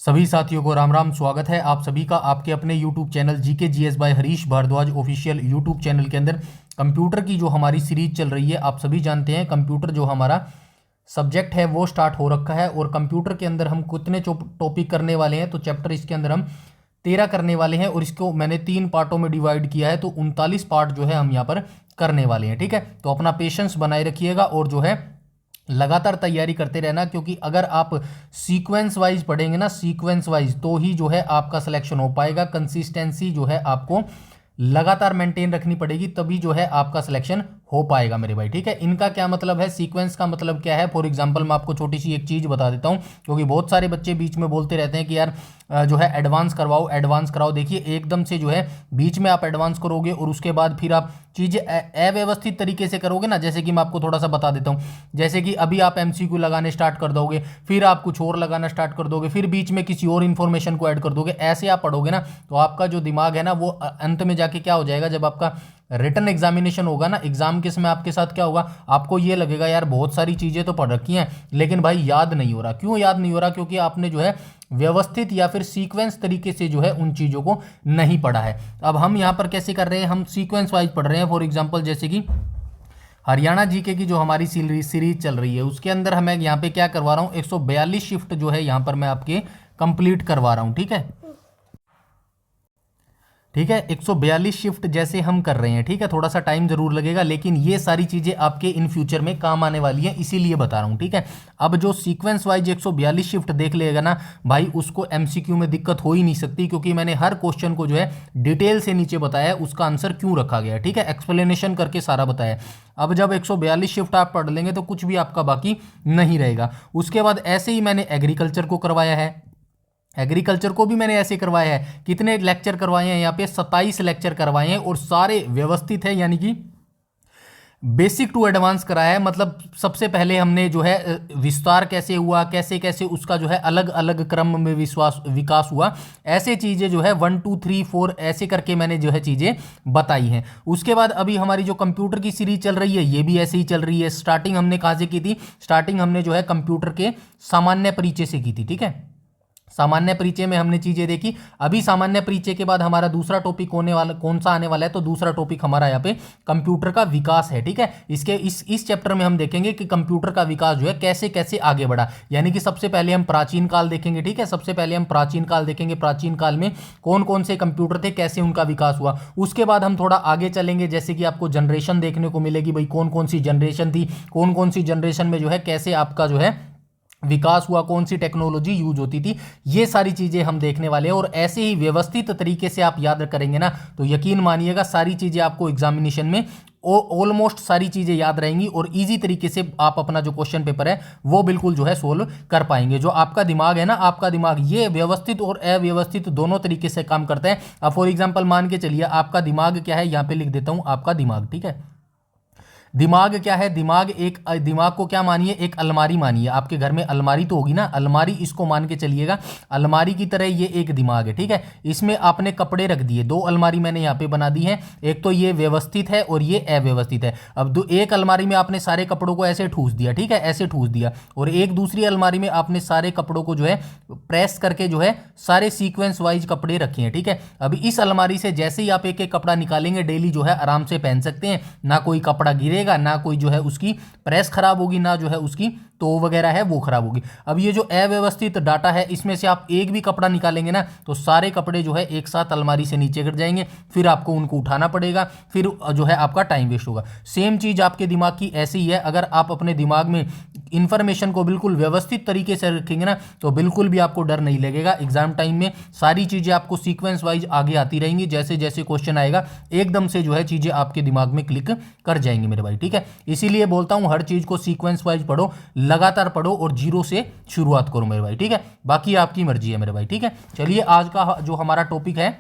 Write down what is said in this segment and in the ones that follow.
सभी साथियों को राम राम। स्वागत है आप सभी का आपके अपने YouTube channel GK GS by Harish Bhardwaj official YouTube channel के अंदर। कंप्यूटर की जो हमारी सीरीज चल रही है, आप सभी जानते हैं कंप्यूटर जो हमारा सब्जेक्ट है वो स्टार्ट हो रखा है। और कंप्यूटर के अंदर हम कितने टॉपिक करने वाले हैं, तो चैप्टर इसके अंदर हम 13 करने वाले हैं और इसको मैंने 3 पार्टों में डिवाइड किया है, तो 39 पार्ट जो है हम यहाँ पर करने वाले हैं। ठीक है, तो अपना पेशेंस बनाए रखिएगा और जो है लगातार तैयारी करते रहना, क्योंकि अगर आप सीक्वेंस वाइज पढ़ेंगे ना, सीक्वेंस वाइज, तो ही जो है आपका सिलेक्शन हो पाएगा। कंसिस्टेंसी जो है आपको लगातार मेंटेन रखनी पड़ेगी, तभी जो है आपका सिलेक्शन हो पाएगा मेरे भाई। ठीक है, इनका क्या मतलब है, सीक्वेंस का मतलब क्या है। फॉर एग्जांपल मैं आपको छोटी सी एक चीज़ बता देता हूं, क्योंकि बहुत सारे बच्चे बीच में बोलते रहते हैं कि यार जो है एडवांस करवाओ एडवांस कराओ। देखिए, एकदम से जो है बीच में आप एडवांस करोगे और उसके बाद फिर आप चीज़ें अव्यवस्थित तरीके से करोगे ना। जैसे कि मैं आपको थोड़ा सा बता देता हूँ, जैसे कि अभी आप एमसीक्यू लगाने स्टार्ट कर दोगे, फिर आप कुछ और लगाना स्टार्ट कर दोगे, फिर बीच में किसी और इन्फॉर्मेशन को ऐड कर दोगे। ऐसे आप पढ़ोगे ना, तो आपका जो दिमाग है ना वो अंत में जाके क्या हो जाएगा, जब आपका रिटन एग्जामिनेशन होगा ना, एग्जाम के समय आपके साथ क्या होगा, आपको ये लगेगा यार बहुत सारी चीज़ें तो पढ़ रखी हैं लेकिन भाई याद नहीं हो रहा। क्यों याद नहीं हो रहा? क्योंकि आपने जो है व्यवस्थित या फिर सीक्वेंस तरीके से जो है उन चीज़ों को नहीं पढ़ा है। अब हम यहाँ पर कैसे कर रहे हैं, हम सीक्वेंस वाइज पढ़ रहे हैं। फॉर एग्जाम्पल जैसे कि हरियाणा जीके की जो हमारी सीरीज चल रही है, उसके अंदर हमें यहाँ पे क्या करवा रहा हूँ, 142 शिफ्ट जो है यहाँ पर मैं आपके कंप्लीट करवा रहा हूँ। ठीक है, ठीक है, 142 शिफ्ट जैसे हम कर रहे हैं। ठीक है, थोड़ा सा टाइम जरूर लगेगा, लेकिन ये सारी चीज़ें आपके इन फ्यूचर में काम आने वाली हैं, इसीलिए बता रहा हूँ। ठीक है, अब जो सीक्वेंस वाइज 142 शिफ्ट देख लेगा ना भाई, उसको एमसीक्यू में दिक्कत हो ही नहीं सकती, क्योंकि मैंने हर क्वेश्चन को जो है डिटेल से नीचे बताया है, उसका आंसर क्यों रखा गया है। ठीक है, एक्सप्लेनेशन करके सारा बताया। अब जब 142 शिफ्ट आप पढ़ लेंगे तो कुछ भी आपका बाकी नहीं रहेगा। उसके बाद ऐसे ही मैंने एग्रीकल्चर को करवाया है, एग्रीकल्चर को भी मैंने ऐसे करवाया है। कितने लेक्चर करवाए हैं यहाँ पे, 27 लेक्चर करवाए हैं और सारे व्यवस्थित है, यानी कि बेसिक टू एडवांस कराया है। मतलब सबसे पहले हमने जो है विस्तार कैसे हुआ, कैसे कैसे उसका जो है अलग अलग क्रम में विकास हुआ, ऐसे चीज़ें जो है 1 2 3 4 ऐसे करके मैंने जो है चीज़ें बताई हैं। उसके बाद अभी हमारी जो कंप्यूटर की सीरीज चल रही है, ये भी ऐसे ही चल रही है। स्टार्टिंग हमने कहाँ से की थी, स्टार्टिंग हमने जो है कंप्यूटर के सामान्य परिचय से की थी। ठीक है, सामान्य परिचय में हमने चीजें देखी। अभी सामान्य परिचय के बाद हमारा दूसरा टॉपिक होने वाला, कौन सा आने वाला है, तो दूसरा टॉपिक हमारा यहाँ पे कंप्यूटर का विकास है। ठीक है, इसके इस चैप्टर में हम देखेंगे कि कंप्यूटर का विकास जो है कैसे कैसे आगे बढ़ा। यानी कि सबसे पहले हम प्राचीन काल देखेंगे। ठीक है, सबसे पहले हम प्राचीन काल देखेंगे, प्राचीन काल में कौन कौन से कंप्यूटर थे, कैसे उनका विकास हुआ। उसके बाद हम थोड़ा आगे चलेंगे, जैसे कि आपको जनरेशन देखने को मिलेगी, भाई कौन कौन सी जनरेशन थी, कौन कौन सी जनरेशन में जो है कैसे आपका जो है विकास हुआ, कौन सी टेक्नोलॉजी यूज होती थी, ये सारी चीज़ें हम देखने वाले हैं। और ऐसे ही व्यवस्थित तरीके से आप याद करेंगे ना, तो यकीन मानिएगा सारी चीज़ें आपको एग्जामिनेशन में ऑलमोस्ट सारी चीज़ें याद रहेंगी और इजी तरीके से आप अपना जो क्वेश्चन पेपर है वो बिल्कुल जो है सोल्व कर पाएंगे। जो आपका दिमाग है ना, आपका दिमाग ये व्यवस्थित और अव्यवस्थित दोनों तरीके से काम करता है। अब फॉर एग्जाम्पल मान के चलिए आपका दिमाग क्या है, यहाँ पे लिख देता हूँ आपका दिमाग। ठीक है, दिमाग क्या है, दिमाग को क्या मानिए, एक अलमारी मानिए। आपके घर में अलमारी तो होगी ना, अलमारी इसको मान के चलिएगा, अलमारी की तरह ये एक दिमाग है। ठीक है, इसमें आपने कपड़े रख दिए, 2 अलमारी मैंने यहाँ पे बना दी है, एक तो ये व्यवस्थित है और ये अव्यवस्थित है। अब एक अलमारी में आपने सारे कपड़ों को ऐसे ठूस दिया, ठीक है, ऐसे ठूस दिया, और एक दूसरी अलमारी में आपने सारे कपड़ों को जो है प्रेस करके जो है सारे सीक्वेंस वाइज कपड़े रखे हैं। ठीक है, अभी इस अलमारी से जैसे ही आप एक एक कपड़ा निकालेंगे, डेली जो है आराम से पहन सकते हैं, ना कोई कपड़ा गिरेगा, ना कोई जो है उसकी प्रेस खराब होगी, ना जो है उसकी तो वगैरह है वो खराब होगी। अब ये जो अव्यवस्थित डाटा है, इसमें से आप एक भी कपड़ा निकालेंगे ना, तो सारे कपड़े जो है एक साथ अलमारी से नीचे गिर जाएंगे, फिर आपको उनको उठाना पड़ेगा, फिर जो है आपका टाइम वेस्ट होगा। सेम चीज आपके दिमाग की ऐसी ही है। अगर आप अपने दिमाग में इंफॉर्मेशन को बिल्कुल व्यवस्थित तरीके से रखेंगे ना, तो बिल्कुल भी आपको डर नहीं लगेगा। एग्जाम टाइम में सारी चीजें आपको सीक्वेंस वाइज आगे आती रहेंगी, जैसे जैसे क्वेश्चन आएगा एकदम से जो है चीजें आपके दिमाग में क्लिक कर जाएंगी मेरे भाई। ठीक है, इसीलिए बोलता हूं हर चीज को सीक्वेंस वाइज पढ़ो, लगातार पढ़ो और जीरो से शुरुआत करो मेरे भाई। ठीक है, बाकी आपकी मर्जी है मेरे भाई। ठीक है, चलिए आज का जो हमारा टॉपिक है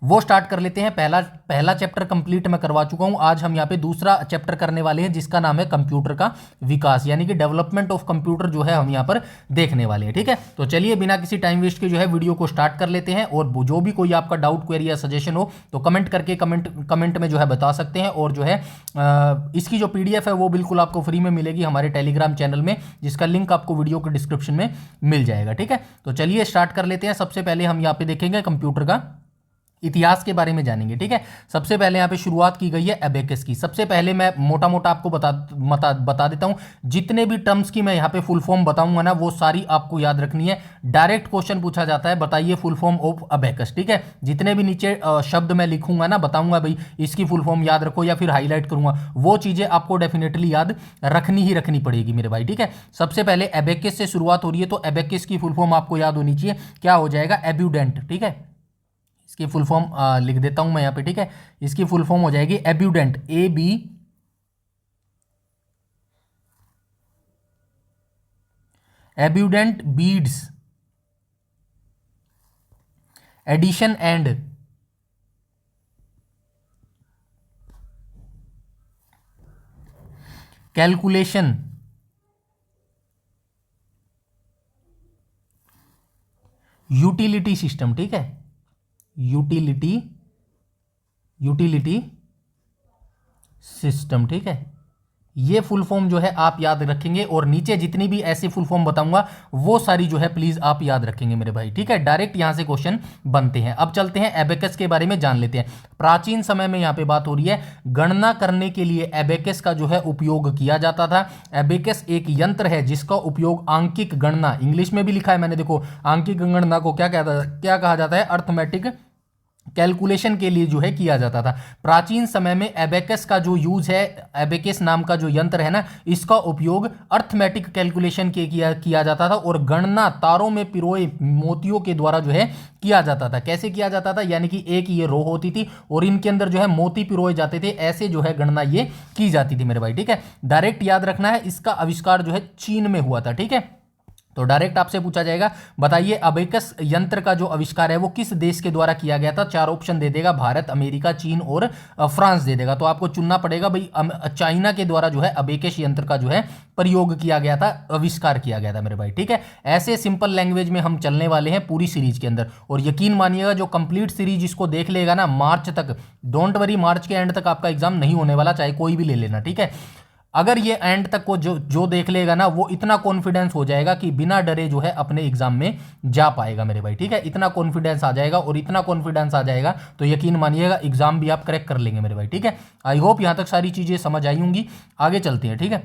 वो स्टार्ट कर लेते हैं। पहला पहला चैप्टर कंप्लीट मैं करवा चुका हूं। आज हम यहाँ पे दूसरा चैप्टर करने वाले हैं जिसका नाम है कंप्यूटर का विकास, यानी कि डेवलपमेंट ऑफ कंप्यूटर जो है हम यहाँ पर देखने वाले हैं। ठीक है, तो चलिए बिना किसी टाइम वेस्ट के जो है वीडियो को स्टार्ट कर लेते हैं। और जो भी कोई आपका डाउट, क्वेरी या सजेशन हो तो कमेंट करके कमेंट में जो है बता सकते हैं। और जो है इसकी जो PDF है वो बिल्कुल आपको फ्री में मिलेगी हमारे टेलीग्राम चैनल में, जिसका लिंक आपको वीडियो के डिस्क्रिप्शन में मिल जाएगा। ठीक है, तो चलिए स्टार्ट कर लेते हैं। सबसे पहले हम यहाँ पे देखेंगे कंप्यूटर का इतिहास के बारे में जानेंगे। ठीक है, सबसे पहले यहाँ पे शुरुआत की गई है एबेकस की। सबसे पहले मैं मोटा मोटा आपको बता देता हूँ। जितने भी टर्म्स की मैं यहाँ पे फुल फॉर्म बताऊंगा ना वो सारी आपको याद रखनी है। डायरेक्ट क्वेश्चन पूछा जाता है, बताइए फुल फॉर्म ऑफ अबेकस। ठीक है, जितने भी नीचे शब्द मैं लिखूंगा ना, बताऊंगा भाई इसकी फुल फॉर्म याद रखो या फिर हाईलाइट करूंगा, वो चीजें आपको डेफिनेटली याद रखनी पड़ेगी मेरे भाई। ठीक है, सबसे पहले एबेकस से शुरुआत हो रही है, तो एबेकस की फुल फॉर्म आपको याद होनी चाहिए। क्या हो जाएगा? एब्यूडेंट। ठीक है, इसकी फुल फॉर्म लिख देता हूं मैं यहाँ पे। ठीक है, इसकी फुल फॉर्म हो जाएगी abundant, abundant beads addition and calculation utility system. ठीक है, यूटिलिटी सिस्टम। ठीक है, ये फुल फॉर्म जो है आप याद रखेंगे। और नीचे जितनी भी ऐसी फुल फॉर्म बताऊंगा वो सारी जो है प्लीज आप याद रखेंगे मेरे भाई। ठीक है, डायरेक्ट यहां से क्वेश्चन बनते हैं। अब चलते हैं एबेकस के बारे में जान लेते हैं। प्राचीन समय में यहां पे बात हो रही है गणना करने के लिए एबेकस का जो है उपयोग किया जाता था। एबेकस एक यंत्र है जिसका उपयोग आंकिक गणना, इंग्लिश में भी लिखा है मैंने, देखो आंकिक गणना को क्या कहा जाता है? अर्थमेटिक कैलकुलेशन के लिए जो है किया जाता था। प्राचीन समय में एबेकस का जो यूज है, एबेकस नाम का जो यंत्र है ना, इसका उपयोग अर्थमेटिक कैलकुलेशन के किया जाता था। और गणना तारों में पिरोए मोतियों के द्वारा जो है किया जाता था। कैसे किया जाता था? यानी कि एक ये रो होती थी और इनके अंदर जो है मोती पिरोए जाते थे, ऐसे जो है गणना ये की जाती थी मेरे भाई। ठीक है, डायरेक्ट याद रखना है, इसका आविष्कार जो है चीन में हुआ था। ठीक है, तो डायरेक्ट आपसे पूछा जाएगा बताइए अबेकस यंत्र का जो आविष्कार है वो किस देश के द्वारा किया गया था? 4 ऑप्शन दे देगा, भारत, अमेरिका, चीन और फ्रांस दे देगा। तो आपको चुनना पड़ेगा भाई, चाइना के द्वारा जो है अबेकस यंत्र का जो है प्रयोग किया गया था, आविष्कार किया गया था मेरे भाई। ठीक है, ऐसे सिंपल लैंग्वेज में हम चलने वाले हैं पूरी सीरीज के अंदर। और यकीन मानिएगा जो कंप्लीट सीरीज इसको देख लेगा ना मार्च तक, डोंट वरी, मार्च के एंड तक आपका एग्जाम नहीं होने वाला, चाहे कोई भी ले लेना। ठीक है, अगर ये एंड तक को जो देख लेगा ना वो इतना कॉन्फिडेंस हो जाएगा कि बिना डरे जो है अपने एग्जाम में जा पाएगा मेरे भाई। ठीक है, इतना कॉन्फिडेंस आ जाएगा, और इतना कॉन्फिडेंस आ जाएगा तो यकीन मानिएगा एग्जाम भी आप क्रैक कर लेंगे मेरे भाई। ठीक है, आई होप यहां तक सारी चीजें समझ आई होंगी। आगे चलते हैं। ठीक है,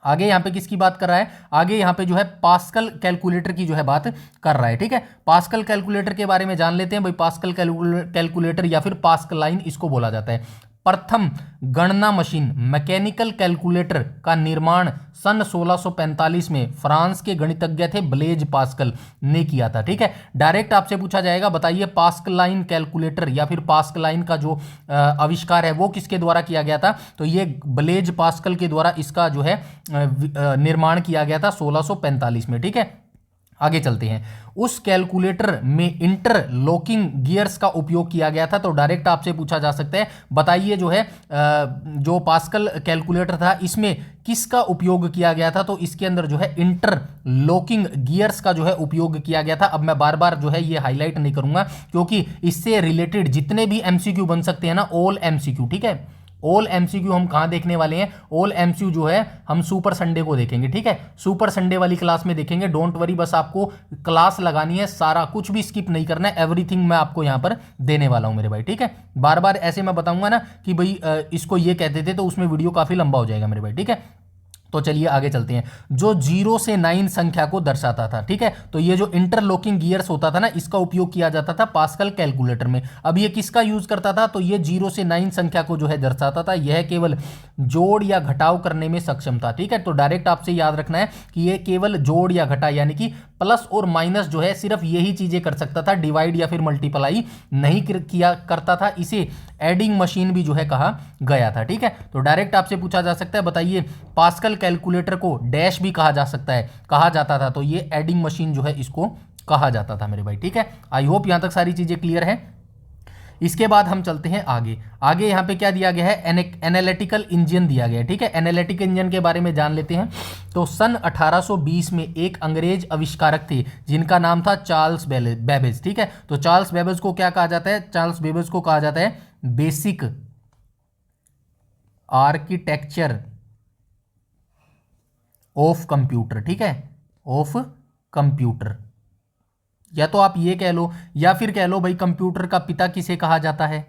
आगे यहाँ पे किसकी बात कर रहा है? आगे यहाँ पे जो है पास्कल कैलकुलेटर की जो है बात कर रहा है। ठीक है, पास्कल कैलकुलेटर के बारे में जान लेते हैं भाई। पास्कल कैलकुलेटर या फिर पास्कलाइन इसको बोला जाता है। प्रथम गणना मशीन मैकेनिकल कैलकुलेटर का निर्माण सन 1645 में फ्रांस के गणितज्ञ थे ब्लेज पास्कल ने किया था। ठीक है, डायरेक्ट आपसे पूछा जाएगा बताइए पास्कलाइन कैलकुलेटर या फिर पास्कलाइन का जो आविष्कार है वो किसके द्वारा किया गया था? तो ये ब्लेज पास्कल के द्वारा इसका जो है निर्माण किया गया था 1645 में। ठीक है, आगे चलते हैं। उस कैलकुलेटर में इंटरलॉकिंग गियर्स का उपयोग किया गया था। तो डायरेक्ट आपसे पूछा जा सकता है बताइए जो है जो पास्कल कैलकुलेटर था इसमें किसका उपयोग किया गया था? तो इसके अंदर जो है इंटरलॉकिंग गियर्स का जो है उपयोग किया गया था। अब मैं बार बार जो है ये हाईलाइट नहीं करूंगा क्योंकि इससे रिलेटेड जितने भी एमसीक्यू बन सकते हैं ना, ऑल एमसीक्यू। ठीक है, ऑल एमसीक्यू हम कहां देखने वाले हैं? ऑल एमसीक्यू जो है हम सुपर संडे को देखेंगे। ठीक है, सुपर संडे वाली क्लास में देखेंगे। डोंट वरी, बस आपको क्लास लगानी है, सारा कुछ भी स्किप नहीं करना है, एवरीथिंग मैं आपको यहां पर देने वाला हूं मेरे भाई। ठीक है, बार बार ऐसे मैं बताऊंगा ना कि भाई इसको ये कहते थे तो उसमें वीडियो काफी लंबा हो जाएगा मेरे भाई। ठीक है, तो चलिए आगे चलते हैं। जो 0 से 9 संख्या को दर्शाता था। ठीक है, तो ये जो इंटरलॉकिंग गियर्स होता था ना, इसका उपयोग किया जाता था पास्कल कैलकुलेटर में। अब ये किसका यूज करता था? तो ये 0 से 9 संख्या को जो है दर्शाता था। यह केवल जोड़ या घटाव करने में सक्षम था। ठीक है, तो डायरेक्ट आपसे याद रखना है कि ये केवल जोड़ या घटा यानी कि प्लस और माइनस जो है सिर्फ यही चीजें कर सकता था, डिवाइड या फिर मल्टीप्लाई नहीं किया करता था। इसे एडिंग मशीन भी जो है कहा गया था। ठीक है, तो डायरेक्ट आपसे पूछा जा सकता है बताइए पास्कल कैलकुलेटर को डैश भी कहा जा सकता है, कहा जाता था। तो ये एडिंग मशीन जो है इसको कहा जाता था मेरे भाई। ठीक है, आई होप यहां तक सारी चीजें क्लियर है। इसके बाद हम चलते हैं आगे। आगे यहाँ पे क्या दिया गया है, एनालिटिकल इंजन दिया गया है, ठीक है। एनालिटिकल इंजन के बारे में जान लेते हैं। तो सन 1820 में एक अंग्रेज आविष्कारक थे जिनका नाम था चार्ल्स बेबेज, ठीक है। तो चार्ल्स बेबेज को क्या कहा जाता है, चार्ल्स बेबेज को कहा जाता है बेसिक आर्किटेक्चर ऑफ कंप्यूटर, ठीक है, ऑफ कंप्यूटर। या तो आप ये कह लो या फिर कह लो भाई कंप्यूटर का पिता किसे कहा जाता है,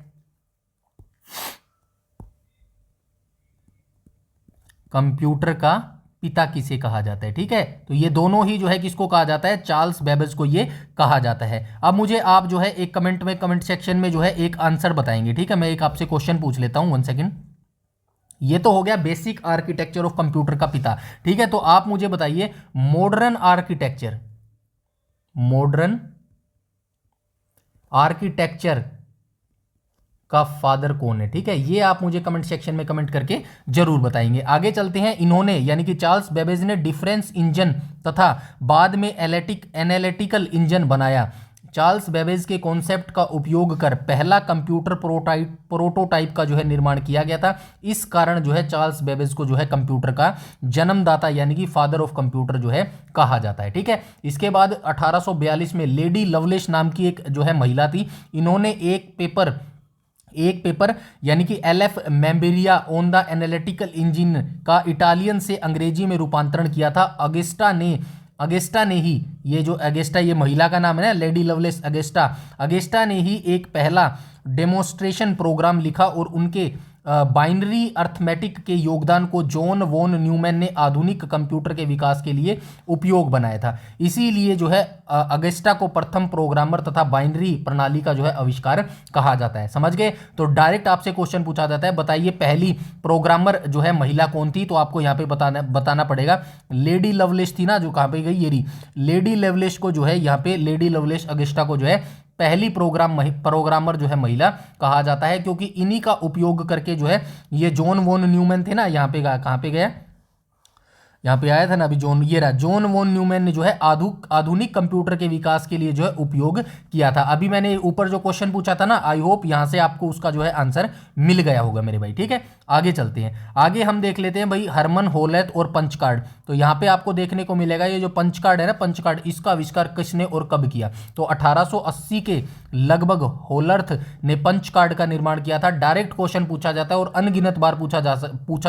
कंप्यूटर का पिता किसे कहा जाता है, ठीक है। तो ये दोनों ही जो है किसको कहा जाता है, चार्ल्स बेबेज को ये कहा जाता है। अब मुझे आप जो है एक कमेंट सेक्शन में जो है एक आंसर बताएंगे, ठीक है। मैं एक आपसे क्वेश्चन पूछ लेता हूं, 1 सेकेंड। ये तो हो गया बेसिक आर्किटेक्चर ऑफ कंप्यूटर का पिता, ठीक है। तो आप मुझे बताइए मॉडर्न आर्किटेक्चर का फादर कौन है, ठीक है। ये आप मुझे कमेंट सेक्शन में कमेंट करके जरूर बताएंगे। आगे चलते हैं। इन्होंने यानी कि चार्ल्स बेबेज ने डिफरेंस इंजन तथा बाद में एनालिटिकल इंजन बनाया। चार्ल्स बेबेज के कॉन्सेप्ट का उपयोग कर पहला कंप्यूटर प्रोटोटाइप का जो है निर्माण किया गया था। इस कारण जो है चार्ल्स बेबेज को जो है कंप्यूटर का जन्मदाता यानी कि फादर ऑफ कंप्यूटर जो है कहा जाता है, ठीक है। इसके बाद 1842 में लेडी लवलेस नाम की एक जो है महिला थी। इन्होंने एक पेपर यानी कि LF Menabrea on the analytical engine का इटालियन से अंग्रेजी में रूपांतरण किया था। अगेस्टा ने ही, ये जो अगेस्टा ये महिला का नाम है ना, लेडी लवलेस अगेस्टा ने ही एक पहला डेमोन्स्ट्रेशन प्रोग्राम लिखा और उनके बाइनरी अर्थमेटिक के योगदान को जॉन वॉन न्यूमैन ने आधुनिक कंप्यूटर के विकास के लिए उपयोग बनाया था। इसीलिए जो है अगेस्टा को प्रथम प्रोग्रामर तथा बाइनरी प्रणाली का जो है आविष्कार कहा जाता है। समझ गए। तो डायरेक्ट आपसे क्वेश्चन पूछा जाता है, बताइए पहली प्रोग्रामर जो है महिला कौन थी। तो आपको यहाँ पे बताना पड़ेगा लेडी लवलेस थी ना, जो कहाँ पे गई, ये रही लेडी लवलेस को जो है यहाँ पे लेडी लवलेस अगेस्टा को जो है पहली प्रोग्रामर जो है महिला कहा जाता है, क्योंकि इन्हीं का उपयोग करके जो है ये जॉन वॉन न्यूमैन थे ना, यहाँ पे कहाँ पे गया, यहाँ पे आया था ना अभी जॉन वॉन न्यूमैन ने जो है आधुनिक कंप्यूटर के विकास के लिए जो है उपयोग किया था। अभी मैंने ऊपर जो क्वेश्चन पूछा था ना, आई होप यहाँ से आपको उसका जो है आंसर मिल गया होगा मेरे भाई, ठीक है। आगे चलते हैं। आगे हम देख लेते हैं भाई हरमन होलेथ और पंच कार्ड। तो यहाँ पे आपको देखने को मिलेगा ये जो पंच कार्ड है ना, पंच कार्ड, इसका आविष्कार किसने और कब किया। तो 1880 के लगभग होलर्थ ने पंच कार्ड का निर्माण किया था। डायरेक्ट क्वेश्चन पूछा जाता है और अनगिनत बार पूछा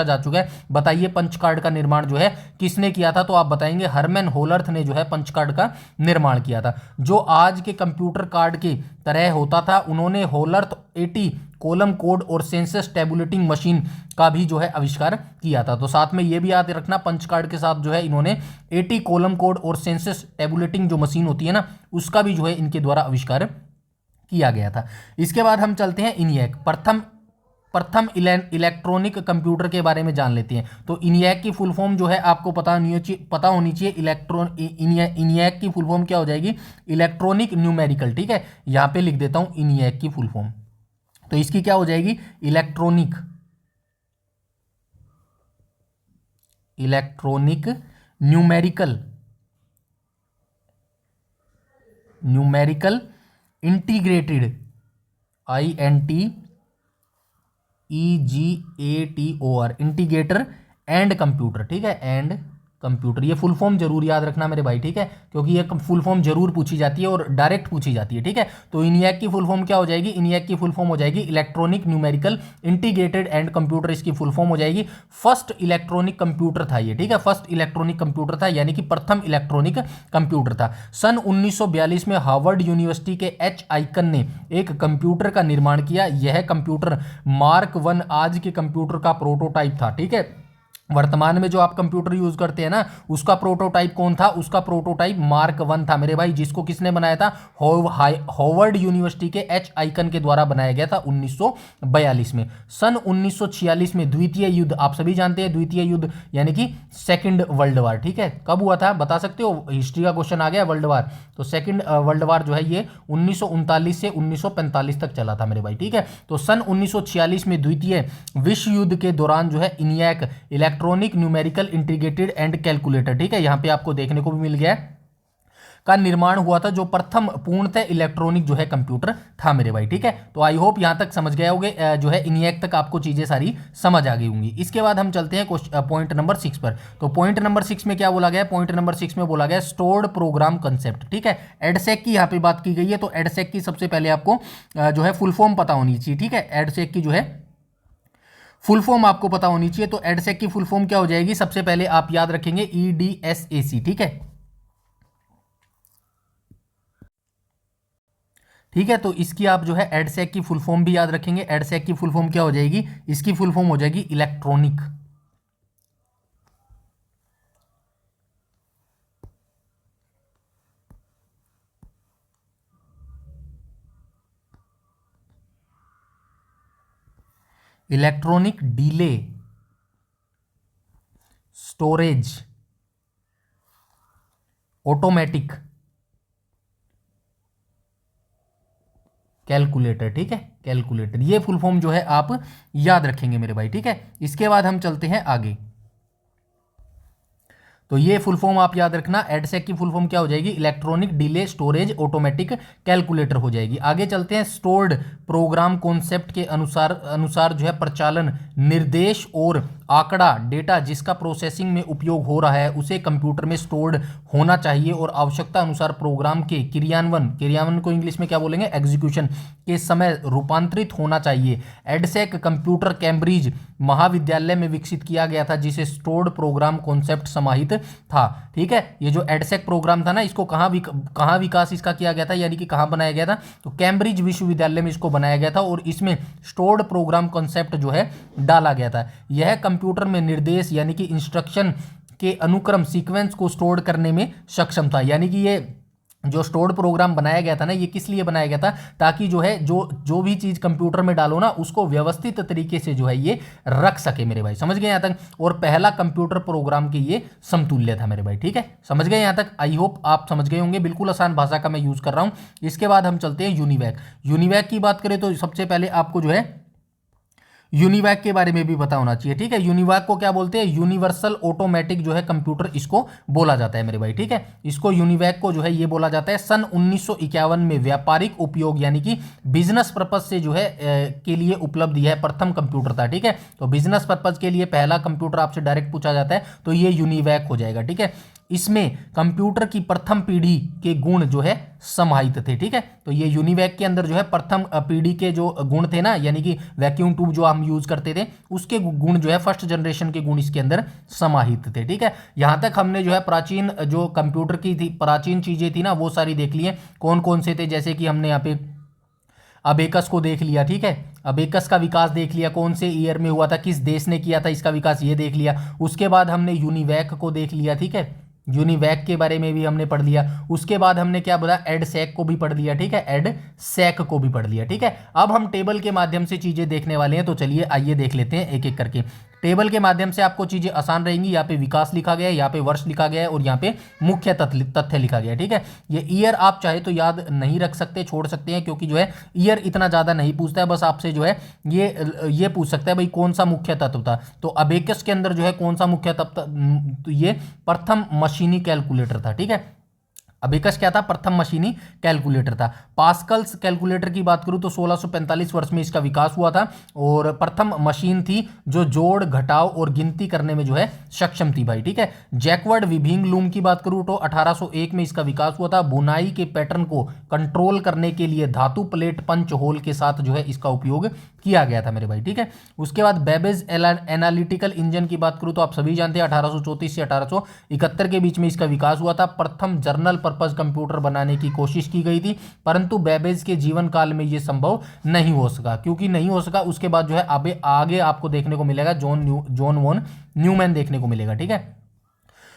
जा चुका है। बताइए पंच कार्ड का निर्माण जो है किसने किया था। तो आप बताएंगे हरमन होलर्थ ने जो है पंच कार्ड का निर्माण किया था। जो आज के कंप्यूटर कार्ड की तरह होता था, उन्होंने होलर्थ 80 कॉलम कोड और सेंसस टेबुलेटिंग मशीन का भी जो है आविष्कार किया था। तो साथ में ये भी याद रखना, पंच कार्ड के साथ जो है इन्होंने 80 कॉलम कोड और सेंसस टेबुलेटिंग जो मशीन होती है ना, उसका भी जो है इनके द्वारा आविष्कार किया गया था। इसके बाद हम चलते हैं इनियक, प्रथम इलेक्ट्रॉनिक कंप्यूटर के बारे में जान लेते हैं। तो इनियक की फुल फॉर्म जो है आपको पता होनी चाहिए। इनियक की फुल फॉर्म क्या हो जाएगी, इलेक्ट्रॉनिक न्यूमेरिकल, ठीक है। यहाँ पे लिख देता हूँ इनियक की फुल फॉर्म। तो इसकी क्या हो जाएगी, electronic numerical integrated, INTEGATOR, integrator and computer, ठीक है, एंड कंप्यूटर। ये फुल फॉर्म जरूर याद रखना मेरे भाई, ठीक है, क्योंकि ये फुल फॉर्म जरूर पूछी जाती है और डायरेक्ट पूछी जाती है, ठीक है। तो इनियक की फुल फॉर्म क्या हो जाएगी, इनियक की फुल फॉर्म हो जाएगी electronic numerical integrated and computer, इसकी फुल फॉर्म हो जाएगी। फर्स्ट इलेक्ट्रॉनिक कंप्यूटर था ये, ठीक है, फर्स्ट इलेक्ट्रॉनिक कंप्यूटर था, यानी कि प्रथम इलेक्ट्रॉनिक कंप्यूटर था। सन 1942 में हार्वर्ड यूनिवर्सिटी के H. आइकन ने एक कंप्यूटर का निर्माण किया। यह कंप्यूटर मार्क 1 आज के कंप्यूटर का प्रोटोटाइप था, ठीक है। वर्तमान में जो आप कंप्यूटर यूज करते हैं ना, उसका प्रोटोटाइप कौन था, उसका प्रोटोटाइप मार्क 1 था मेरे भाई, जिसको किसने बनाया था, हार्वर्ड यूनिवर्सिटी के H. आइकन के द्वारा बनाया गया था 1942 में। सन 1946 में द्वितीय युद्ध, आप सभी जानते हैं द्वितीय युद्ध यानी कि सेकंड वर्ल्ड वार, ठीक है, कब हुआ था बता सकते हो, हिस्ट्री का क्वेश्चन आ गया वर्ल्ड वार। तो सेकंड वर्ल्ड वार जो है ये 1939 से 1945 तक चला था मेरे भाई, ठीक है। तो सन 1946 में द्वितीय विश्व युद्ध के दौरान जो है ENIAC electronic numerical integrated and calculator, ठीक है, यहां पे आपको देखने को भी मिल गया है। का निर्माण हुआ था, जो प्रथम पूर्णतः इलेक्ट्रॉनिक जो है कंप्यूटर था मेरे भाई। ठीक है, तो आई होप यहां तक समझ गए होगे, जो है इनिएक तक आपको चीजें सारी समझ आ गई होंगी। इसके बाद हम चलते हैं पॉइंट नंबर 6 पर। तो पॉइंट नंबर 6 में क्या बोला गया? पॉइंट नंबर 6 में बोला गया स्टोर्ड प्रोग्राम कंसेप्ट। ठीक है, एडसेक की यहाँ पे बात की गई है, तो एडसेक की सबसे पहले आपको जो है फुल फॉर्म पता होनी चाहिए। ठीक है, एडसेक की जो है फुल फॉर्म आपको पता होनी चाहिए। तो एडसेक की फुल फॉर्म क्या हो जाएगी? सबसे पहले आप याद रखेंगे EDSAC। ठीक है, ठीक है, तो इसकी आप जो है एडसेक की फुल फॉर्म भी याद रखेंगे। एडसेक की फुल फॉर्म क्या हो जाएगी? इसकी फुल फॉर्म हो जाएगी electronic delay storage automatic calculator. ठीक है, कैलकुलेटर, ये फुल फॉर्म जो है आप याद रखेंगे मेरे भाई। ठीक है, इसके बाद हम चलते हैं आगे। तो ये फुल फॉर्म आप याद रखना, एडसेक की फुल फॉर्म क्या हो जाएगी? Electronic delay storage automatic calculator हो जाएगी। आगे चलते हैं, स्टोर्ड प्रोग्राम कॉन्सेप्ट के अनुसार जो है प्रचालन निर्देश और आंकड़ा डेटा जिसका प्रोसेसिंग में उपयोग हो रहा है उसे कंप्यूटर में स्टोर्ड होना चाहिए और आवश्यकता अनुसार प्रोग्राम के क्रियान्वयन को इंग्लिश में क्या बोलेंगे? एग्जीक्यूशन के समय रूपांतरित होना चाहिए। एडसेक कंप्यूटर कैम्ब्रिज महाविद्यालय में विकसित किया गया था, जिसे स्टोर्ड प्रोग्राम कॉन्सेप्ट समाहित था। ठीक है, ये जो एडसेक प्रोग्राम था ना, इसको कहाँ विकास इसका किया गया था, यानी कि कहाँ बनाया गया था? तो कैम्ब्रिज विश्वविद्यालय में इसको बनाया गया था और इसमें स्टोर्ड प्रोग्राम कॉन्सेप्ट जो है डाला गया था। यह कंप्यूटर में निर्देश यानी कि इंस्ट्रक्शन के अनुक्रम सीक्वेंस को स्टोर करने में सक्षम था। यानी कि ये जो स्टोर्ड प्रोग्राम बनाया गया था ना, ये किस लिए बनाया गया था? ताकि जो है जो भी चीज़ कंप्यूटर में डालो ना, उसको व्यवस्थित तरीके से जो है ये रख सके मेरे भाई। समझ गए यहाँ तक? और पहला कंप्यूटर प्रोग्राम के ये समतुल्य था मेरे भाई। ठीक है, समझ गए यहाँ तक? आई होप आप समझ गए होंगे, बिल्कुल आसान भाषा का मैं यूज़ कर रहा हूँ। इसके बाद हम चलते हैं यूनिवैक। यूनिवैक की बात करें तो सबसे पहले आपको जो है यूनिवैक के बारे में भी पता होना चाहिए। ठीक है, यूनिवैक को क्या बोलते हैं? यूनिवर्सल ऑटोमेटिक जो है कंप्यूटर इसको बोला जाता है मेरे भाई। ठीक है, इसको यूनिवैक को जो है ये बोला जाता है। सन 1951 में व्यापारिक उपयोग यानी कि बिजनेस पर्पज से जो है के लिए उपलब्ध यह प्रथम कंप्यूटर था। ठीक है, तो बिजनेस पर्पज के लिए पहला कंप्यूटर आपसे डायरेक्ट पूछा जाता है तो ये यूनिवैक हो जाएगा। ठीक है, इसमें कंप्यूटर की प्रथम पीढ़ी के गुण जो है समाहित थे। ठीक है, तो ये यूनिवैक के अंदर जो है प्रथम पीढ़ी के जो गुण थे ना, यानी कि वैक्यूम ट्यूब जो हम यूज करते थे उसके गुण जो है फर्स्ट जनरेशन के गुण इसके अंदर समाहित थे। ठीक है, यहां तक हमने जो है प्राचीन जो कंप्यूटर की थी प्राचीन चीजें थी ना, वो सारी देख ली है। कौन कौन से थे? जैसे कि हमने यहाँ पे अबेकस को देख लिया। ठीक है, अबेकस का विकास देख लिया, कौन से ईयर में हुआ था, किस देश ने किया था इसका विकास, ये देख लिया। उसके बाद हमने यूनिवैक को देख लिया। ठीक है, यूनिवैक के बारे में भी हमने पढ़ लिया। उसके बाद हमने क्या बोला? एडसेक को भी पढ़ लिया। ठीक है, एडसेक को भी पढ़ लिया। ठीक है, अब हम टेबल के माध्यम से चीजें देखने वाले हैं, तो चलिए आइए देख लेते हैं एक एक करके। टेबल के माध्यम से आपको चीजें आसान रहेंगी। यहाँ पे विकास लिखा गया है, यहाँ पे वर्ष लिखा गया है और यहाँ पे मुख्य तथ्य लिखा गया है। ठीक है, ये ईयर आप चाहे तो याद नहीं रख सकते, छोड़ सकते हैं, क्योंकि जो है ईयर इतना ज्यादा नहीं पूछता है। बस आपसे जो है ये पूछ सकता है भाई कौन सा मुख्य तत्व था। तो अबेकस के अंदर जो है कौन सा मुख्य तत्व? तो ये प्रथम मशीनी कैलकुलेटर था। ठीक है, अबेकस क्या था? प्रथम मशीनी कैलकुलेटर था। पास्कल्स कैलकुलेटर की बात करूं तो 1645 वर्ष में इसका विकास हुआ था और प्रथम मशीन थी जो जोड़ घटाव और गिनती करने में जो है सक्षम थी भाई। ठीक है, जैकवर्ड विभिंग लूम की बात करूं तो 1801 में इसका विकास हुआ था। बुनाई के पैटर्न को कंट्रोल करने के लिए धातु प्लेट पंच होल के साथ जो है इसका उपयोग किया गया था मेरे भाई। ठीक है, उसके बाद बेबेज एनालिटिकल इंजन की बात करूं तो आप सभी जानते हैं 1834 से 1871 के बीच में इसका विकास हुआ था। प्रथम जर्नल पर्पस कंप्यूटर बनाने की कोशिश की गई थी, परंतु बेबेज के जीवन काल में यह संभव नहीं हो सका। क्योंकि नहीं हो सका, उसके बाद जो है आगे आपको देखने को मिलेगा जॉन वॉन न्यूमैन देखने को मिलेगा। ठीक है,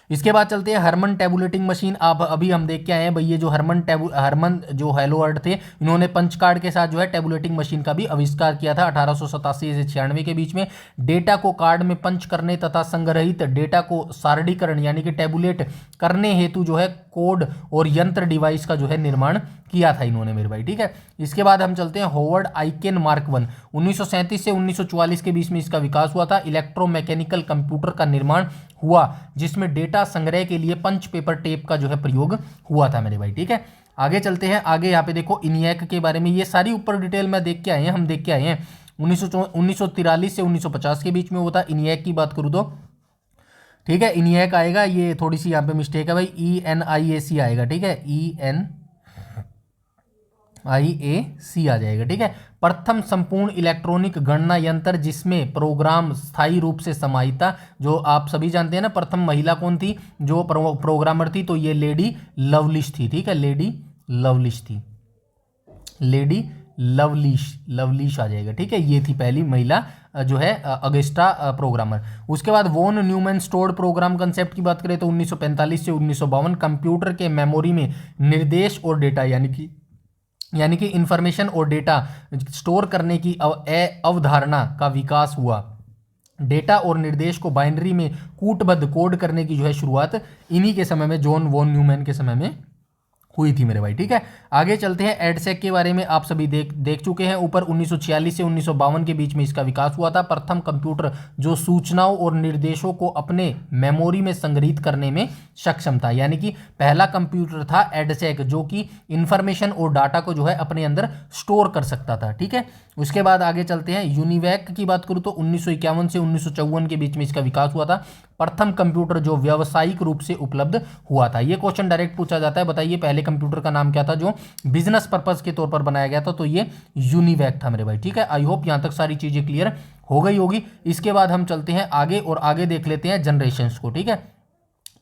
इसके बाद चलते हैं हरमन टेबुलेटिंग मशीन। आप अभी हम देख के आए हैं भाई, ये जो हरमन जो हेलोवर्ड थे, इन्होंने पंच कार्ड के साथ जो है टेबुलेटिंग मशीन का भी आविष्कार किया था 1887 से 96 के बीच में। डेटा को कार्ड में पंच करने तथा संग्रहित डेटा को सारणीकरण यानी कि टेबुलेट करने हेतु जो है कोड और यंत्र डिवाइस का जो है निर्माण किया था इन्होंने मेरे भाई। ठीक है, इसके बाद हम चलते हैं होवर्ड आइकेन मार्क 1। 1937 से 1944 के बीच में इसका विकास हुआ था। इलेक्ट्रोमैकेनिकल कंप्यूटर का निर्माण हुआ, जिसमें डेटा संग्रह के लिए पंच पेपर टेप का जो है प्रयोग हुआ था मेरे भाई। ठीक है, आगे चलते हैं। आगे यहाँ पे देखो इनिएक के बारे में, ये सारी ऊपर डिटेल में देख के आए हैं, हम देख के आए हैं। 1943 से 1950 के बीच में हुआ था। इनिएक की बात करूँ तो ठीक है, इनिएक आएगा, ये थोड़ी सी यहाँ पे मिस्टेक है भाई, ENIAC आएगा। ठीक है, ENIAC आ जाएगा। ठीक है, प्रथम संपूर्ण इलेक्ट्रॉनिक गणना यंत्र जिसमें प्रोग्राम स्थायी रूप से समाहित था। जो आप सभी जानते हैं ना, प्रथम महिला कौन थी जो प्रोग्रामर थी, तो ये लेडी लवलिश थी। ठीक है, लेडी लवलिश थी, लेडी लवलिश आ जाएगा। ठीक है, ये थी पहली महिला जो है अगस्टा प्रोग्रामर। उसके बाद von Neumann stored program concept की बात करें तो 1945 से 1952 कंप्यूटर के मेमोरी में निर्देश और डेटा यानी कि इंफॉर्मेशन और डेटा स्टोर करने की अवधारणा का विकास हुआ। डेटा और निर्देश को बाइनरी में कूटबद्ध कोड करने की जो है शुरुआत इन्हीं के समय में, जॉन वॉन न्यूमैन के समय में हुई थी मेरे भाई। ठीक है, आगे चलते हैं। एडसेक के बारे में आप सभी देख चुके हैं ऊपर। 1946 से 1952 के बीच में इसका विकास हुआ था। प्रथम कंप्यूटर जो सूचनाओं और निर्देशों को अपने मेमोरी में संग्रहित करने में सक्षम था, यानी कि पहला कंप्यूटर था एडसेक जो कि इंफॉर्मेशन और डाटा को जो है अपने अंदर स्टोर कर सकता था। ठीक है, उसके बाद आगे चलते हैं। यूनिवैक की बात करूँ तो 1951 से 1954 के बीच में इसका विकास हुआ था। प्रथम कंप्यूटर जो व्यावसायिक रूप से उपलब्ध हुआ था। ये क्वेश्चन डायरेक्ट पूछा जाता है, बताइए पहले कंप्यूटर का नाम क्या था जो बिजनेस पर्पस के तौर पर बनाया गया था, तो ये यूनिवैक था मेरे भाई। ठीक है, आई होप यहां तक सारी चीजें क्लियर हो गई होगी। इसके बाद हम चलते हैं आगे और आगे देख लेते हैं जनरेशंस को। ठीक है,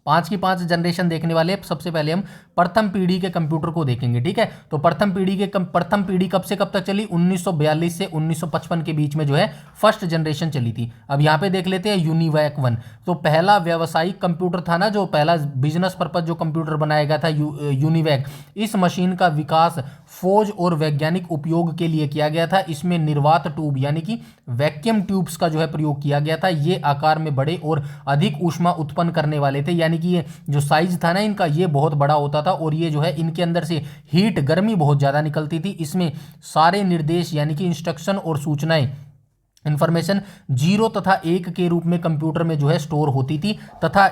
5 की 5 जनरेशन देखने वाले। सबसे पहले हम प्रथम पीढ़ी के कंप्यूटर को देखेंगे। ठीक है, तो प्रथम पीढ़ी कब से कब तक चली? 1942 से 1955 के बीच में जो है फर्स्ट जनरेशन चली थी। अब यहाँ पे देख लेते हैं यूनिवैक 1। तो पहला व्यावसायिक कंप्यूटर था ना, जो पहला बिजनेस पर्पज जो कंप्यूटर बनाया गया था यूनिवैक, इस मशीन का विकास फौज और वैज्ञानिक उपयोग के लिए किया गया था। इसमें निर्वात ट्यूब यानी कि वैक्यूम ट्यूब्स का जो है प्रयोग किया गया था। ये आकार में बड़े और अधिक ऊष्मा उत्पन्न करने वाले थे, यानी कि ये जो साइज था ना इनका, ये बहुत बड़ा होता था और ये जो है इनके अंदर से हीट गर्मी बहुत ज़्यादा निकलती थी। इसमें सारे निर्देश यानी कि इंस्ट्रक्शन और सूचनाएं, इंफॉर्मेशन 0 तथा 1 के रूप में कंप्यूटर में जो है स्टोर होती थी तथा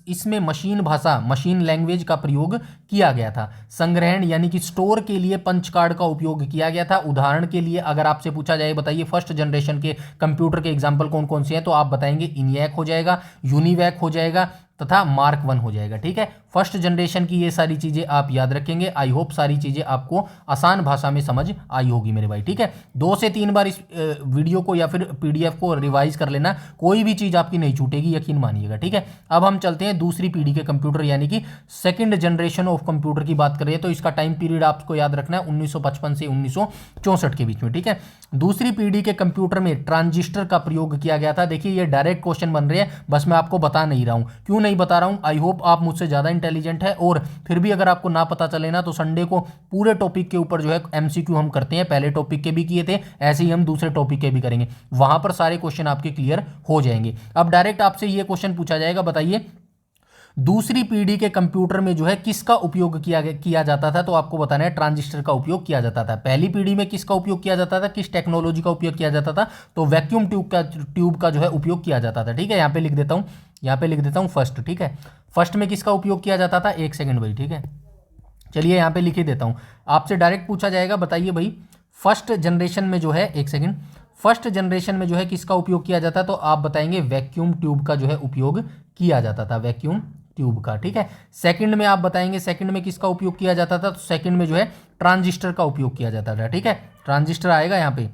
इसमें मशीन भाषा, मशीन लैंग्वेज का प्रयोग किया गया था। संग्रहण यानी कि स्टोर के लिए पंच कार्ड का उपयोग किया गया था। उदाहरण के लिए अगर आपसे पूछा जाए बताइए फर्स्ट जनरेशन के कंप्यूटर के एग्जाम्पल कौन कौन से हैं, तो आप बताएंगे इनिएक हो जाएगा, यूनिवैक हो जाएगा तथा मार्क 1 हो जाएगा। ठीक है, फर्स्ट जनरेशन की ये सारी चीज़ें आप याद रखेंगे। आई होप सारी चीज़ें आपको आसान भाषा में समझ आई होगी मेरे भाई। ठीक है, 2 से 3 बार इस वीडियो को या फिर पीडीएफ को रिवाइज कर लेना, कोई भी चीज़ आपकी नहीं छूटेगी, यकीन मानिएगा। ठीक है, अब हम चलते हैं दूसरी पीढ़ी के कंप्यूटर यानी कि सेकंड जनरेशन ऑफ कंप्यूटर की बात करें तो इसका टाइम पीरियड आपको याद रखना है 1955 से 1964 के बीच में। ठीक है, दूसरी पीढ़ी के कंप्यूटर में ट्रांजिस्टर का प्रयोग किया गया था। देखिए ये डायरेक्ट क्वेश्चन बन रहे हैं, बस मैं आपको बता नहीं रहा हूँ। क्यों नहीं बता रहा हूँ? आई होप आप मुझसे ज़्यादा इंटेलिजेंट है, और फिर भी अगर आपको ना पता चले ना तो संडे को पूरे टॉपिक के ऊपर जो है एमसीक्यू हम करते हैं। पहले टॉपिक के भी किए थे, ऐसे ही हम दूसरे टॉपिक के भी करेंगे, वहां पर सारे क्वेश्चन आपके क्लियर हो जाएंगे। अब डायरेक्ट आपसे ये क्वेश्चन पूछा जाएगा, बताइए दूसरी पीढ़ी के कंप्यूटर में जो है किसका उपयोग किया जाता था, तो आपको बताना है ट्रांजिस्टर का उपयोग किया जाता था। पहली पीढ़ी में किसका उपयोग किया जाता था, किस टेक्नोलॉजी का उपयोग किया जाता था, तो वैक्यूम ट्यूब का जो है उपयोग किया जाता था। ठीक है, यहाँ पे लिख देता हूँ, यहाँ पे लिख देता हूँ फर्स्ट। ठीक है, फर्स्ट में किसका उपयोग किया जाता था, एक सेकंड भाई। ठीक है, चलिए यहाँ पे लिख ही देता हूँ, आपसे डायरेक्ट पूछा जाएगा, बताइए भाई फर्स्ट जनरेशन में जो है, एक सेकंड, फर्स्ट जनरेशन में जो है किसका उपयोग किया जाता, तो आप बताएंगे वैक्यूम ट्यूब का जो है उपयोग किया जाता था, वैक्यूम ट्यूब का। ठीक है, सेकंड में आप बताएंगे सेकंड में किसका उपयोग किया जाता था, तो सेकंड में जो है ट्रांजिस्टर का उपयोग किया जाता था। ठीक है, ट्रांजिस्टर आएगा यहाँ पे।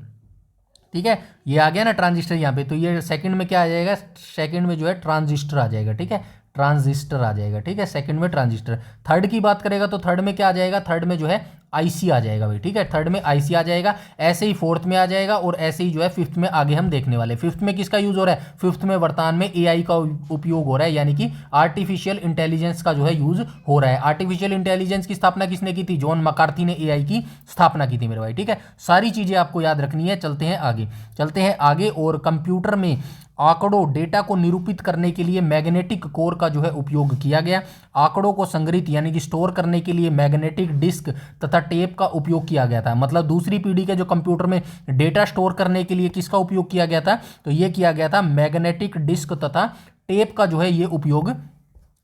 ठीक है, ये आ गया ना ट्रांजिस्टर यहाँ पे, तो ये सेकंड में क्या आ जाएगा, सेकंड में जो है ट्रांजिस्टर आ जाएगा। ठीक है, ट्रांजिस्टर आ जाएगा। ठीक है, सेकंड में ट्रांजिस्टर। थर्ड की बात करेगा तो थर्ड में क्या आ जाएगा, थर्ड में जो है आईसी आ जाएगा भाई। ठीक है, थर्ड में आईसी आ जाएगा, ऐसे ही फोर्थ में आ जाएगा और ऐसे ही जो है फिफ्थ में आगे हम देखने वाले। फिफ्थ में किसका यूज हो रहा है, फिफ्थ में वर्तमान में एआई का उपयोग हो रहा है, यानी कि आर्टिफिशियल इंटेलिजेंस का जो है यूज हो रहा है। आर्टिफिशियल इंटेलिजेंस की स्थापना किसने की थी, जॉन मैकार्थी ने एआई की स्थापना की थी मेरे भाई। ठीक है, सारी चीजें आपको याद रखनी है। चलते हैं आगे, चलते हैं आगे। और कंप्यूटर में आंकड़ों डेटा को निरूपित करने के लिए मैग्नेटिक कोर का जो है उपयोग किया गया। आंकड़ों को संग्रहित यानी कि स्टोर करने के लिए मैग्नेटिक डिस्क तथा टेप का उपयोग किया गया था। मतलब दूसरी पीढ़ी के जो कंप्यूटर में डेटा स्टोर करने के लिए किसका उपयोग किया गया था, तो ये किया गया था मैग्नेटिक डिस्क तथा टेप का जो है ये उपयोग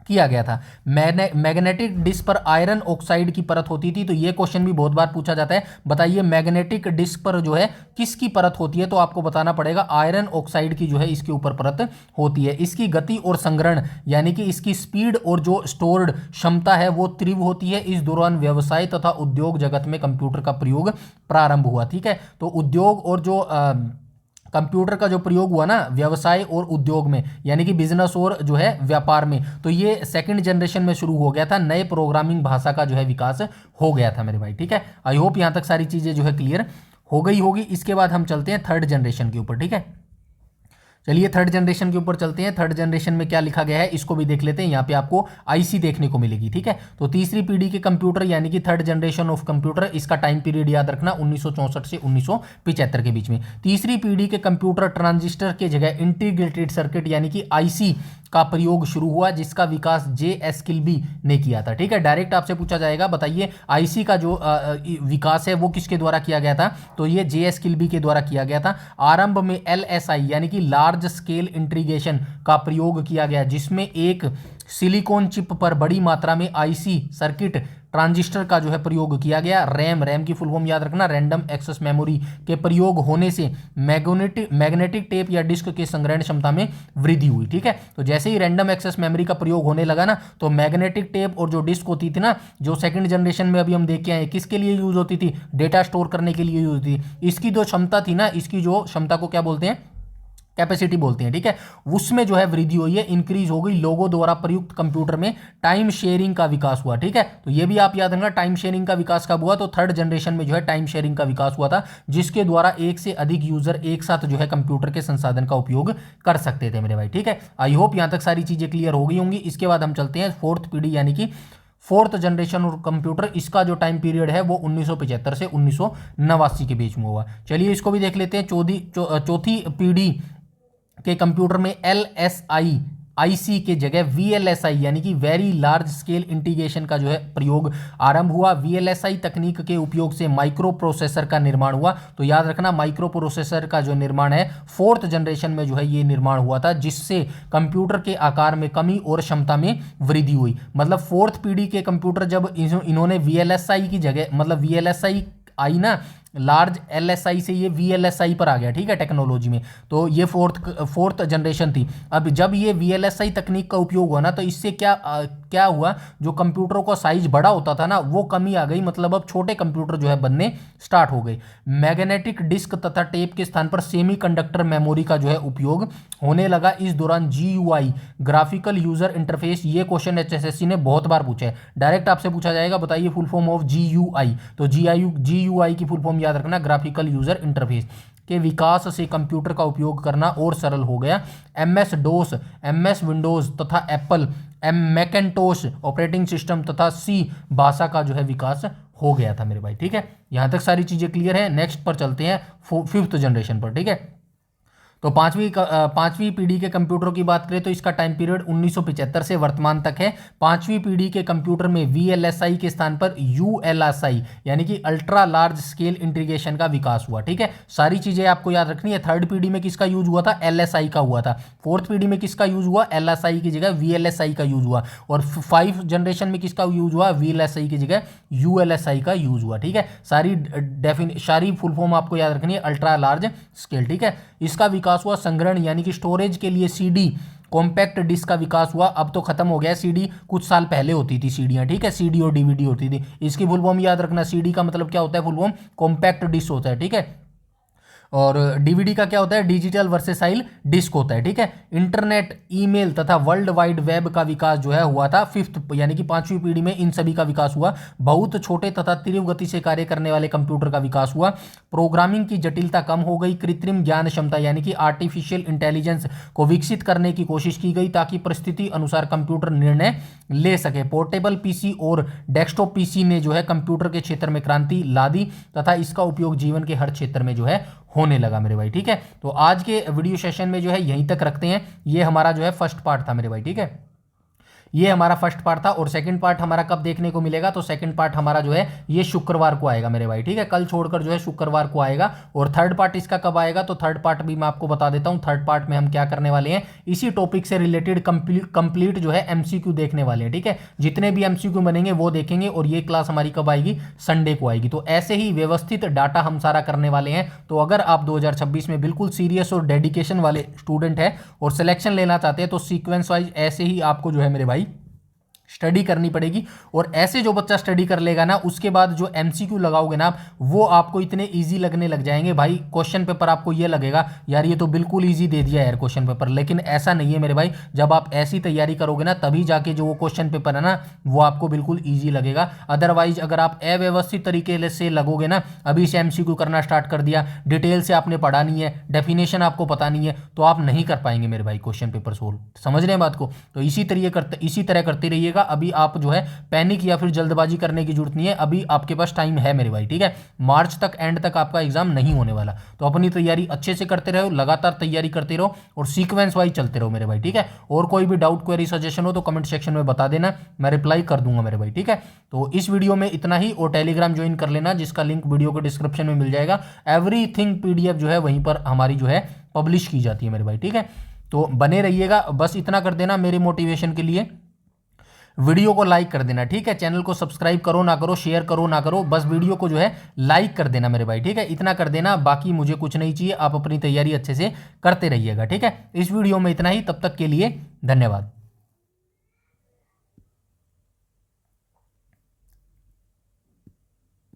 किया गया था। मैग्नेटिक डिस्क पर आयरन ऑक्साइड की परत होती थी, तो ये क्वेश्चन भी बहुत बार पूछा जाता है। बताइए मैग्नेटिक डिस्क पर जो है किसकी परत होती है, तो आपको बताना पड़ेगा आयरन ऑक्साइड की जो है इसके ऊपर परत होती है। इसकी गति और संग्रहण यानी कि इसकी स्पीड और जो स्टोर्ड क्षमता है वो तीव्र होती है। इस दौरान व्यवसाय तथा उद्योग जगत में कंप्यूटर का प्रयोग प्रारंभ हुआ। ठीक है, तो उद्योग और जो कंप्यूटर का जो प्रयोग हुआ ना व्यवसाय और उद्योग में, यानी कि बिजनेस और जो है व्यापार में, तो ये सेकंड जनरेशन में शुरू हो गया था। नए प्रोग्रामिंग भाषा का जो है विकास हो गया था मेरे भाई। ठीक है, आई होप यहां तक सारी चीजें जो है क्लियर हो गई होगी। इसके बाद हम चलते हैं थर्ड जनरेशन के ऊपर। ठीक है, चलिए थर्ड जनरेशन के ऊपर चलते हैं। थर्ड जनरेशन में क्या लिखा गया है इसको भी देख लेते हैं। यहाँ पे आपको आईसी देखने को मिलेगी। ठीक है, तो तीसरी पीढ़ी के कंप्यूटर यानी कि थर्ड जनरेशन ऑफ कंप्यूटर, इसका टाइम पीरियड याद रखना 1964 से 1975 के बीच में। तीसरी पीढ़ी के कंप्यूटर ट्रांजिस्टर के जगह इंटीग्रेटेड सर्किट यानी कि आईसी का प्रयोग शुरू हुआ, जिसका विकास जे.एस. किल्बी ने किया था। ठीक है, डायरेक्ट आपसे पूछा जाएगा बताइए आईसी का जो विकास है वो किसके द्वारा किया गया था, तो ये जे.एस. किल्बी के द्वारा किया गया था। आरंभ में एलएसआई यानी कि लार्ज स्केल इंटीग्रेशन का प्रयोग किया गया, जिसमें एक सिलिकॉन चिप पर बड़ी मात्रा में आईसी सर्किट ट्रांजिस्टर का जो है प्रयोग किया गया। रैम की फुल फॉर्म याद रखना रैंडम एक्सेस मेमोरी के प्रयोग होने से मैग्नेटिक टेप या डिस्क के संग्रहण क्षमता में वृद्धि हुई। ठीक है, तो जैसे ही रैंडम एक्सेस मेमोरी का प्रयोग होने लगा ना, तो मैग्नेटिक टेप और जो डिस्क होती थी ना, जो सेकंड जनरेशन में अभी हम देख के आए किसके लिए यूज होती थी, डेटा स्टोर करने के लिए यूज होती थी। इसकी जो क्षमता थी ना, इसकी जो क्षमता को क्या बोलते हैं, कैपेसिटी बोलते हैं। ठीक है, उसमें जो है वृद्धि हुई है, इंक्रीज हो गई। लोगों द्वारा प्रयुक्त कंप्यूटर में टाइम शेयरिंग का विकास हुआ। ठीक है, तो ये भी आप याद रखना टाइम शेयरिंग का विकास कब हुआ, तो थर्ड जनरेशन में जो है टाइम शेयरिंग का विकास हुआ था, जिसके द्वारा एक से अधिक यूजर एक साथ जो है कंप्यूटर के संसाधन का उपयोग कर सकते थे मेरे भाई। ठीक है, आई होप यहां तक सारी चीजें क्लियर हो गई होंगी। इसके बाद हम चलते हैं फोर्थ पीढ़ी यानी कि फोर्थ जनरेशन और कंप्यूटर, इसका जो टाइम पीरियड है वो 1975 से 1989 के बीच में हुआ। चलिए इसको भी देख लेते हैं। चौथी पीढ़ी के कंप्यूटर में एलएसआई आईसी के जगह वीएलएसआई यानी कि वेरी लार्ज स्केल इंटीग्रेशन का जो है प्रयोग आरंभ हुआ। वीएलएसआई तकनीक के उपयोग से माइक्रो प्रोसेसर का निर्माण हुआ। तो याद रखना माइक्रो प्रोसेसर का जो निर्माण है फोर्थ जनरेशन में जो है ये निर्माण हुआ था, जिससे कंप्यूटर के आकार में कमी और क्षमता में वृद्धि हुई। मतलब फोर्थ पीढ़ी के कंप्यूटर जब इन्होंने वीएलएसआई की जगह, मतलब वीएलएसआई आई ना, लार्ज एलएसआई से ये वीएलएसआई पर आ गया। ठीक है, टेक्नोलॉजी में, तो ये फोर्थ जनरेशन थी। अब जब ये वीएलएसआई तकनीक का उपयोग हुआ ना, तो इससे क्या हुआ, जो कंप्यूटरों का साइज बड़ा होता था ना वो कमी आ गई। मतलब अब छोटे कंप्यूटर जो है बनने स्टार्ट हो गए। मैग्नेटिक डिस्क तथा टेप के स्थान पर सेमीकंडक्टर मेमोरी का जो है उपयोग होने लगा। इस दौरान जीयूआई ग्राफिकल यूजर इंटरफेस, ये क्वेश्चन एचएसएससी ने बहुत बार पूछा है। डायरेक्ट आपसे पूछा जाएगा बताइए फुल फॉर्म ऑफ जीयूआई, तो जीयूआई की फुल फॉर्म याद रखना ग्राफिकल यूजर इंटरफेस के विकास से कंप्यूटर का उपयोग करना और सरल हो गया। एमएस डोस, एमएस विंडोज तथा एप्पल मैकेंटोश ऑपरेटिंग सिस्टम तथा सी भाषा का जो है विकास हो गया था मेरे भाई। ठीक है, यहां तक सारी चीजें क्लियर है। नेक्स्ट पर चलते हैं फिफ्थ जनरेशन पर। ठीक है, तो पांचवी पीढ़ी के कंप्यूटरों की बात करें तो इसका टाइम पीरियड 1975 से वर्तमान तक है। पांचवी पीढ़ी के कंप्यूटर में वीएलएसआई के स्थान पर यूएलएसआई यानी कि अल्ट्रा लार्ज स्केल इंटीग्रेशन का विकास हुआ। ठीक है, सारी चीजें आपको याद रखनी है। थर्ड पीढ़ी में किसका यूज हुआ था, एलएसआई का हुआ था। फोर्थ पीढ़ी में किसका यूज हुआ, एलएसआई की जगह वीएलएसआई का यूज हुआ। और फाइव जनरेशन में किसका यूज हुआ, वीएलएसआई की जगह यूएलएसआई का यूज हुआ। ठीक है, सारी फुल फॉर्म आपको याद रखनी है, अल्ट्रा लार्ज स्केल। ठीक है, इसका विकास हुआ। संग्रहण यानी कि स्टोरेज के लिए सीडी कॉम्पैक्ट डिस्क का विकास हुआ। अब तो खत्म हो गया सीडी, कुछ साल पहले होती थी सीडियां। ठीक है, सीडी और डीवीडी होती थी। इसकी फुल फॉर्म याद रखना, सीडी का मतलब क्या होता है, फुल फॉर्म कॉम्पैक्ट डिस्क होता है। ठीक है, और डीवीडी का क्या होता है, डिजिटल वर्सेसाइल डिस्क होता है। ठीक है, इंटरनेट, ईमेल तथा वर्ल्ड वाइड वेब का विकास जो है हुआ था फिफ्थ यानी कि पांचवी पीढ़ी में। इन सभी का विकास हुआ। बहुत छोटे तथा तीव्र गति से कार्य करने वाले कंप्यूटर का विकास हुआ। प्रोग्रामिंग की जटिलता कम हो गई। कृत्रिम ज्ञान क्षमता यानी कि आर्टिफिशियल इंटेलिजेंस को विकसित करने की कोशिश की गई ताकि परिस्थिति अनुसार कंप्यूटर निर्णय ले सके। पोर्टेबल पीसी और डेस्कटॉप पीसी ने जो है कंप्यूटर के क्षेत्र में क्रांति ला दी तथा इसका उपयोग जीवन के हर क्षेत्र में जो है होने लगा मेरे भाई। ठीक है, तो आज के वीडियो सेशन में जो है यहीं तक रखते हैं। ये हमारा जो है फर्स्ट पार्ट था मेरे भाई। ठीक है, ये हमारा फर्स्ट पार्ट था। और सेकंड पार्ट हमारा कब देखने को मिलेगा, तो सेकंड पार्ट हमारा जो है ये शुक्रवार को आएगा मेरे भाई, ठीक है, कल छोड़कर जो है शुक्रवार को आएगा। और थर्ड पार्ट इसका कब आएगा, तो थर्ड पार्ट भी मैं आपको बता देता हूं। थर्ड पार्ट में हम क्या करने वाले हैं, इसी टॉपिक से रिलेटेड कंप्लीट जो है एमसीक्यू देखने वाले हैं, ठीक है, जितने भी एमसीक्यू बनेंगे वो देखेंगे। और ये क्लास हमारी कब आएगी, संडे को आएगी। तो ऐसे ही व्यवस्थित डाटा हम सारा करने वाले हैं। तो अगर आप 2026 में बिल्कुल सीरियस और डेडिकेशन वाले स्टूडेंट हैं और सिलेक्शन लेना चाहते हैं, तो सीक्वेंस वाइज ऐसे ही आपको जो है मेरे भाई स्टडी करनी पड़ेगी। और ऐसे जो बच्चा स्टडी कर लेगा ना, उसके बाद जो एमसीक्यू लगाओगे ना, वो आपको इतने इजी लगने लग जाएंगे भाई। क्वेश्चन पेपर आपको ये लगेगा यार ये तो बिल्कुल इजी दे दिया यार क्वेश्चन पेपर, लेकिन ऐसा नहीं है मेरे भाई। जब आप ऐसी तैयारी करोगे ना, तभी जाके जो वो क्वेश्चन पेपर है ना, वो आपको बिल्कुल ईजी लगेगा। अदरवाइज अगर आप अव्यवस्थित तरीके से लगोगे ना, अभी से एमसीक्यू करना स्टार्ट कर दिया, डिटेल से आपने पढ़ा नहीं है, डेफिनेशन आपको पता नहीं है, तो आप नहीं कर पाएंगे मेरे भाई क्वेश्चन पेपर सोल्व। समझ रहे हैं बात को। तो इसी तरह करते रहिएगा। अभी आप जो है पैनिक या फिर जल्दबाजी करने की जरूरत नहीं है, अभी आपके पास टाइम है मेरे भाई, ठीक है। मार्च तक एंड तक आपका एग्जाम नहीं होने वाला, तो अपनी तैयारी अच्छे से करते रहो, लगातार तैयारी करते रहो और सीक्वेंस वाइज चलते रहो मेरे भाई, ठीक है। और कोई भी डाउट, क्वेरी, सजेशन हो तो कमेंट सेक्शन में बता देना, मैं रिप्लाई कर दूंगा मेरे भाई, ठीक है। तो इस वीडियो में इतना ही। और टेलीग्राम ज्वाइन कर लेना, जिसका लिंक वीडियो के डिस्क्रिप्शन में मिल जाएगा। एवरीथिंग पीडीएफ जो है वहीं पर हमारी जो है पब्लिश की जाती है मेरे भाई, ठीक है। तो बने रहिएगा, बस इतना कर देना मेरे मोटिवेशन के लिए, वीडियो को लाइक कर देना, ठीक है। चैनल को सब्सक्राइब करो ना करो, शेयर करो ना करो, बस वीडियो को जो है लाइक कर देना मेरे भाई, ठीक है। इतना कर देना, बाकी मुझे कुछ नहीं चाहिए। आप अपनी तैयारी अच्छे से करते रहिएगा, ठीक है। इस वीडियो में इतना ही, तब तक के लिए धन्यवाद।